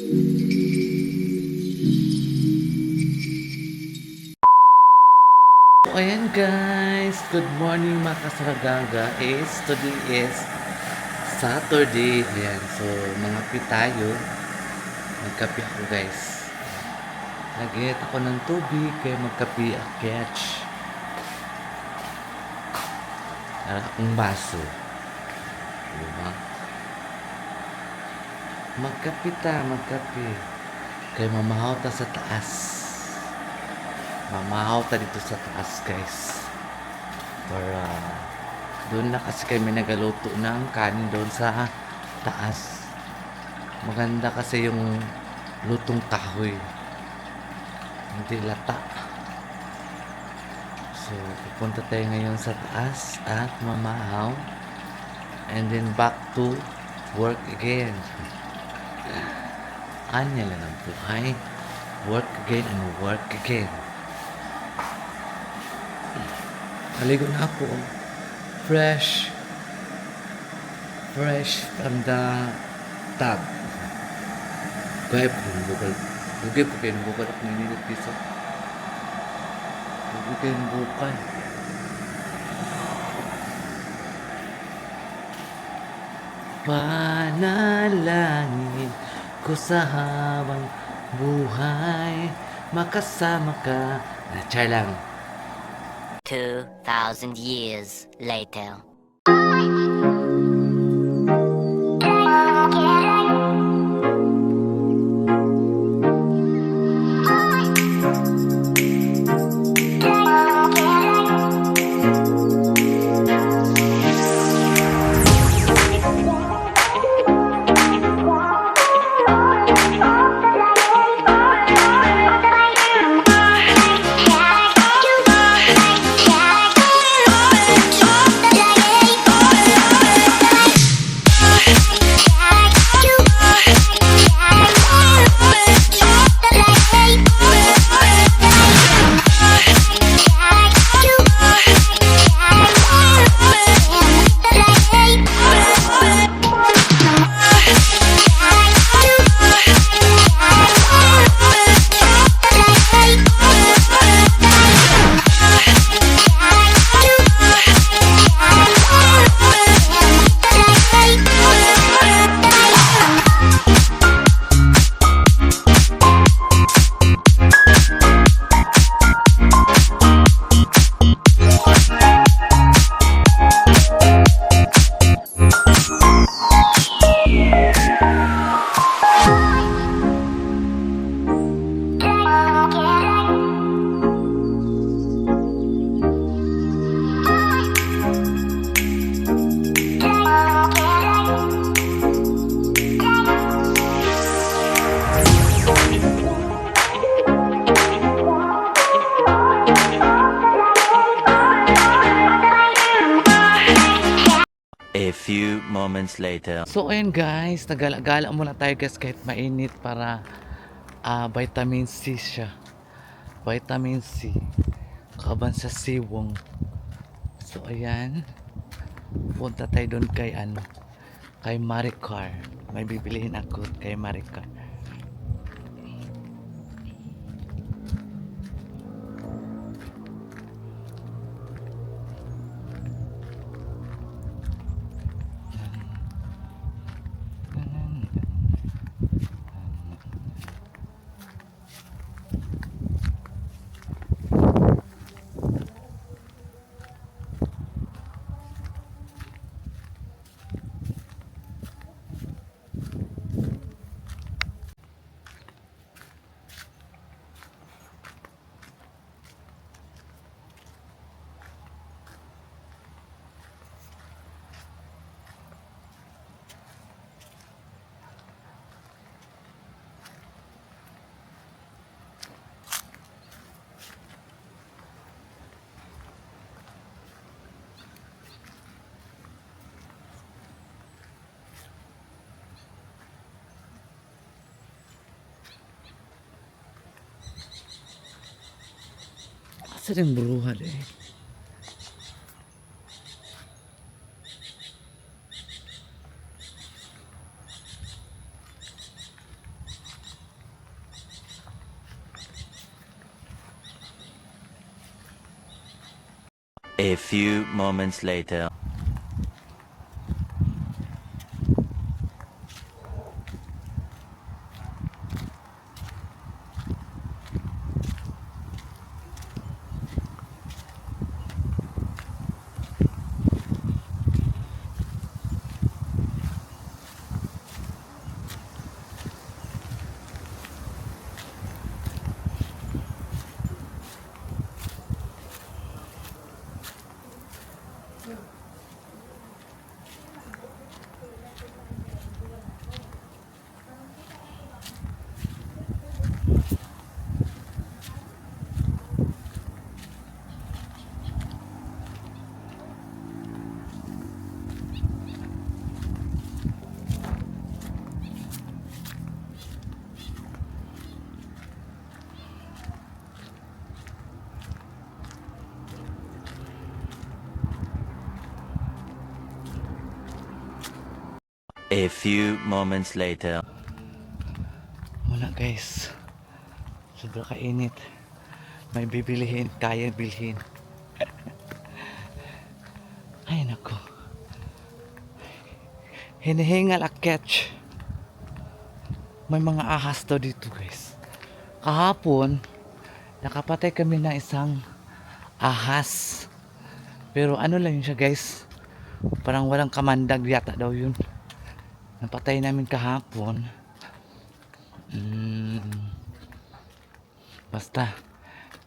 So, ayan guys, good morning mga kasaragaga. Today is Saturday. Ayan, so mga tayo. Magkape ako guys. Nag-iit ako ng tubig kaya magkape ako catch. Akong baso. Diba? Magkape. Kaya mamahaw ta sa taas. Mamahaw ta dito sa taas guys. Para doon na kasi kami nagaluto ng kanin doon sa taas. Maganda kasi yung lutong kahoy. Hindi lata. So, pupunta tayo ngayon sa taas at mamahaw. And then back to work again. Anya lang ang buhay. Work again and work again. Naligo na ako. Fresh from the tub. Kaya po yung bukal. Lugay po kayo ng bukal ako ninilit piso. Lugay kayo ng bukal. Panalangin ko sa habang buhay, makasama ka. Char lang. 2,000 years later. A few moments later. So ayun guys, nagala-gala muna tayo guys kahit mainit para vitamin C siya. Vitamin C. Kaban sa siwong. So ayan. Punta tayo doon kay kay Maricar. May bibilihin ako kay Maricar. Sering beruha deh. A few moments later. A few moments later. Wala guys. Sobrang kainit. May bibilihin, kaya bilhin. Ay nako. Hinihingal a catch. May mga ahas to dito guys. Kahapon, nakapatay kami ng isang ahas. Pero ano lang yun siya guys. Parang walang kamandag yata daw yun. Napatay namin kahapon. Basta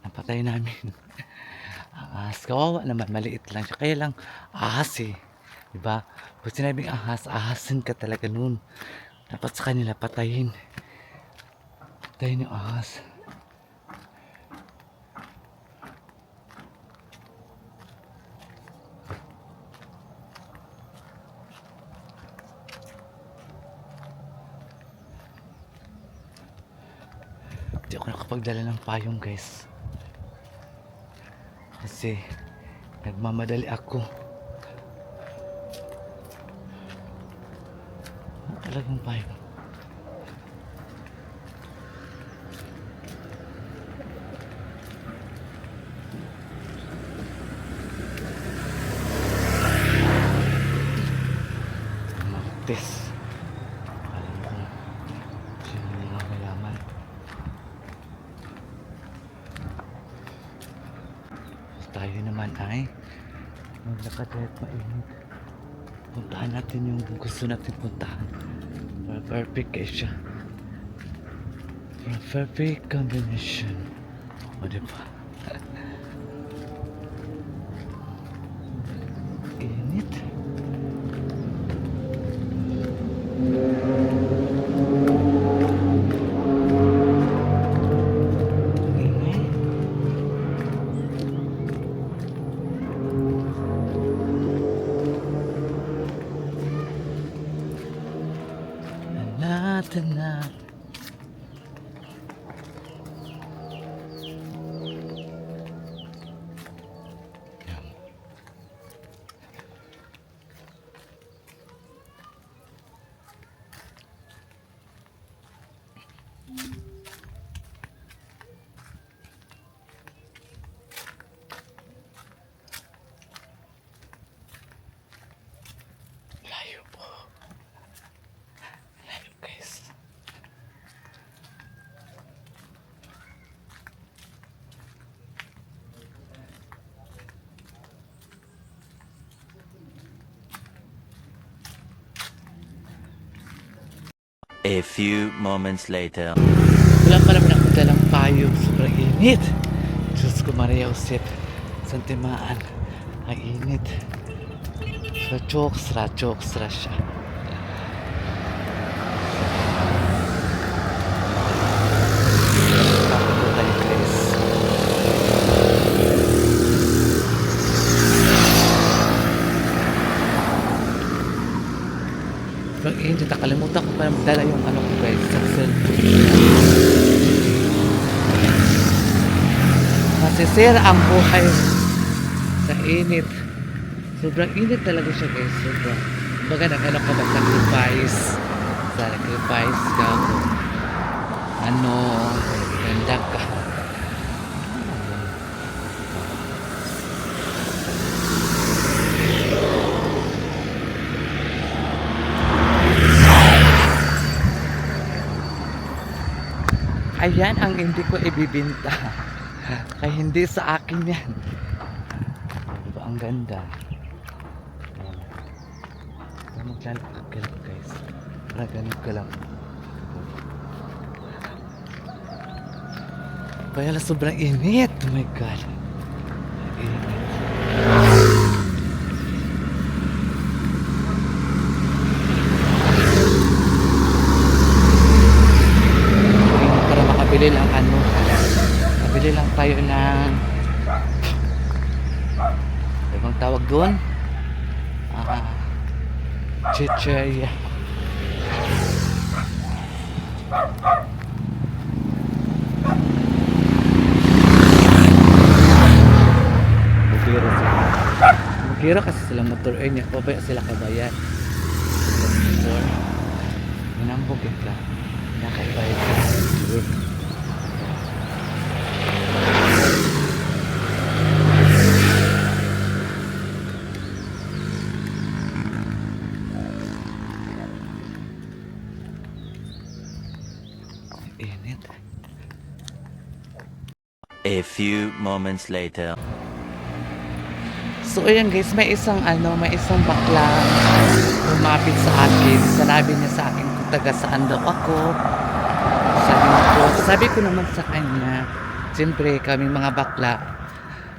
napatay namin. Ahas, kawawa naman, maliit lang siya. Kaya lang ahas eh. Diba? Pag sinabing ahas, ahasin ka talaga nun. Dapat sa kanila patayin. Patayin yung ahas. Hindi ako nakapagdala ng payong guys. Kasi nagmamadali ako. Ano talagang payong? Martes. Alam ko sino yung mga malaman. Tayo naman ay maglakad kahit mainit. Puntahan natin yung gusto natin puntahan. Para perfect kayo siya. Para perfect combination. O diba? Init. Ingay. Natin na. Layo po. Layo guys. A few moments later. Wala pa naman ako dalang payong. Sobrang init. Diyos ko Maria Josep. Santimaan. Ang init. Choksra siya. Tapos tayo guys. Sobrang init. Nakalimutan ko pa na magdala yung ano ko guys. Sa cellphone. Masisira ang buhay sa init. Sobrang init talaga siya guys. Sobrang. Baga nag-ano ka ba? Sacrifice. Sacrifice ka ko. Ano. Ganda ka. Ayan ang hindi ko ibibinta. Kaya hindi sa akin yan. Diba ang ganda? Ayan. Maglalakad ka lang guys. Ganun ka lang. Kaya lang sobrang init. Oh my God. Init. Para makabili lang makabili lang tayo ng ibang tawag doon. Chicheria. Bugiro kasi sila motor niya. Pabaya sila kabayan. Motor. Minambog ka. Nakaibayad ka. Init. A few moments later. So ayan guys, may isang bakla lumapit sa akin. Sinabi niya sa akin kung taga saan daw ako. Sabi ko naman sa kanya, siyempre kami mga bakla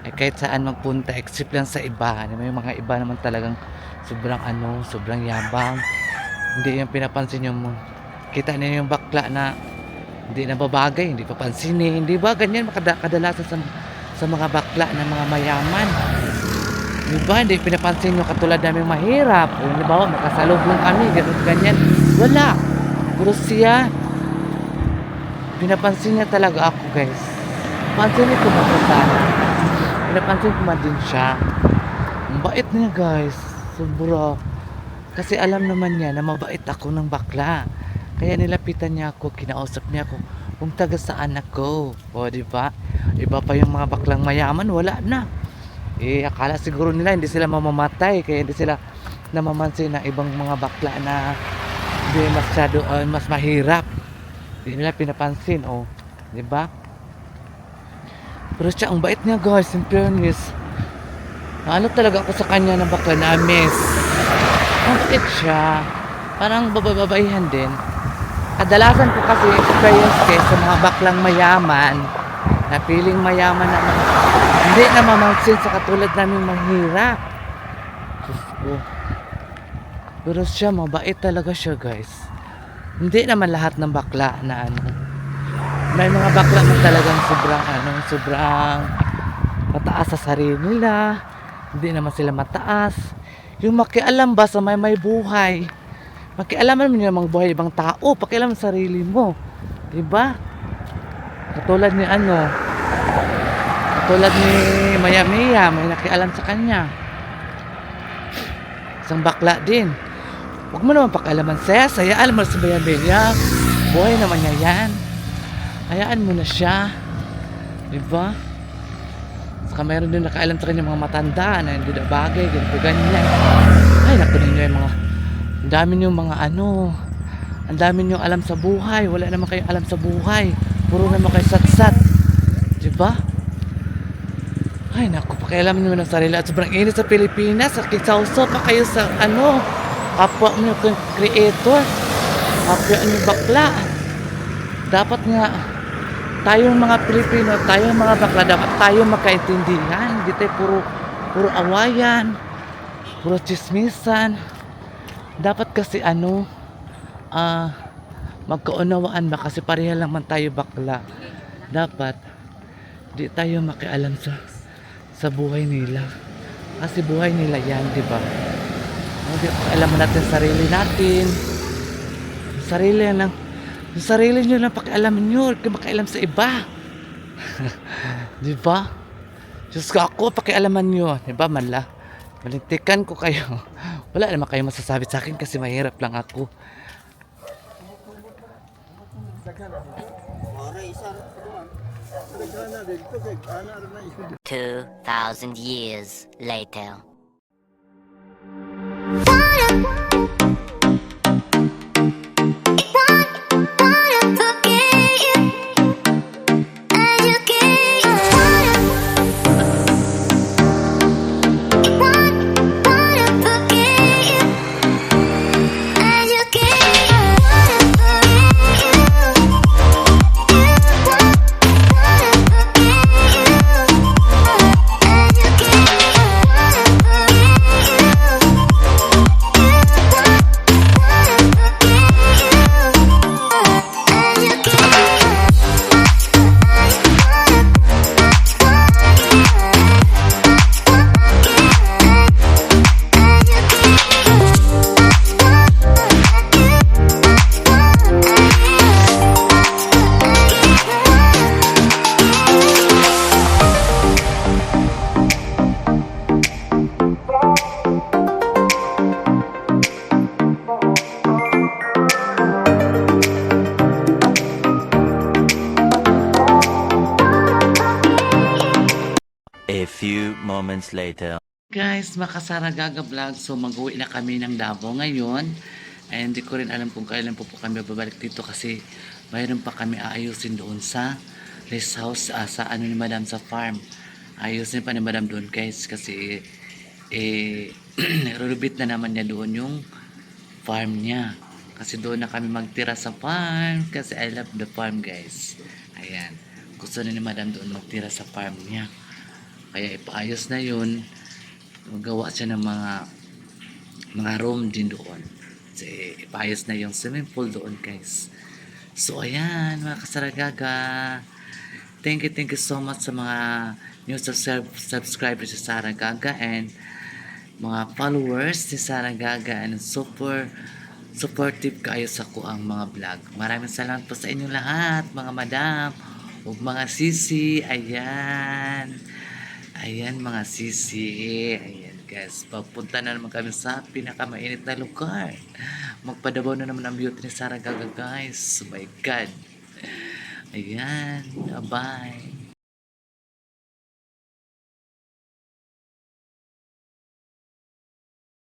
ay kahit saan magpunta except lang sa iba. May mga iba naman talagang sobrang yabang. Hindi yung pinapansin yung kita niyo yung bakla na hindi na babagay, hindi papansinin, hindi ba ganyan kadalasan sa mga bakla na mga mayaman. Di ba? Hindi pinapansin nyo katulad namin mahirap. O di ba? Makasalubong kami. Ganyan. Wala. Puro siya. Pinapansin niya talaga ako guys. Pansin niya kumapunta. Pinapansin ko man din siya. Ang bait niya guys. Sobra. Kasi alam naman niya na mabait ako ng bakla. Kaya nilapitan niya ako. Kinausap niya ako kung taga saan ako. O di ba? Iba pa yung mga baklang mayaman. Wala na. Akala siguro nila hindi sila mamamatay kaya hindi sila namamansin ng ibang mga bakla na hindi masyado mas mahirap. Hindi nila pinapansin, di ba? Pero siya ang bait niya guys, in fairness. Ano talaga ako sa kanya ng bakla na miss. Ang bait siya. Parang bababaihan din. Kadalasan ko kasi experience sa mga baklang mayaman na feeling mayaman na hindi na mamangsin sa katulad namin mahirap. Diyos ko. Pero siya, mabait talaga siya guys. Hindi naman lahat ng bakla na may mga bakla na talagang sobrang mataas sa sarili nila. Hindi naman sila mataas. Yung makialam ba sa may buhay. Makialaman mo yung mga buhay ibang tao. Pakialam sa sarili mo. Diba? Katulad ni tulad ni Maya Maya, may nakialam sa kanya. Isang bakla din. Huwag mo naman pakialaman saya alam mo na si Maya Maya. Buhay naman niya yan. Hayaan mo na siya. Diba? Saka mayroon din nakialam sa kanya mga matanda na hindi na bagay, ganyan. Ay, naku ninyo yung mga ang dami niyong mga ang dami niyong alam sa buhay. Wala naman kayong alam sa buhay. Puro naman kayo satsat. Diba? Ay naku, pakialam nyo ng sarili. At sobrang init sa Pilipinas. Sakit-sauso pa kayo sa kapwa nyo kong creator. Kapwa nyo bakla. Dapat nga tayong mga Pilipino, tayong mga bakla, dapat tayo magkaintindihan. Hindi tayo puro awayan, puro chismisan. Dapat kasi magkaunawaan ba kasi pareha lang man tayo bakla. Dapat di tayo makialam sa buhay nila. Kasi buhay nila yan, di ba? Alam mo natin sarili natin. Sarili nyo lang pakialaman nyo. Huwag kayo makialam sa iba. Di ba? Diyos ko, ako pakialaman nyo. Di ba, malintikan ko kayo. Wala naman kayo masasabi sa akin kasi mahirap lang ako. 2,000 years later. A few moments later. Guys, Makasara Gaga Vlog. So mag-uwi na kami ng Davao ngayon. And hindi ko rin alam kung kailan po kami babalik dito kasi mayroon pa kami aayusin doon sa rest house, sa ano ni Madam sa farm. Ayusin pa ni Madam doon guys kasi renovate na naman niya doon yung farm niya. Kasi doon na kami magtira sa farm kasi I love the farm guys. Ayan. Gusto na ni Madam doon magtira sa farm niya. Kaya ipaayos na yun. Magawa siya ng mga room din doon. Kasi ipaayos na yung swimming pool doon guys. So ayan mga kasaragaga. Thank you so much sa mga new subscribers sa Sarah Gaga and mga followers ni Sarah Gaga and super supportive kayo sa kuang mga vlog. Maraming salamat po sa inyong lahat mga madam o mga sisi. Ayan. Ayan mga sisi. Ayan guys. Papunta na naman kami sa pinakamainit na lugar. Magpadabaw na naman ang beauty ni Sarah Gaga guys. Oh my God. Ayan. Bye.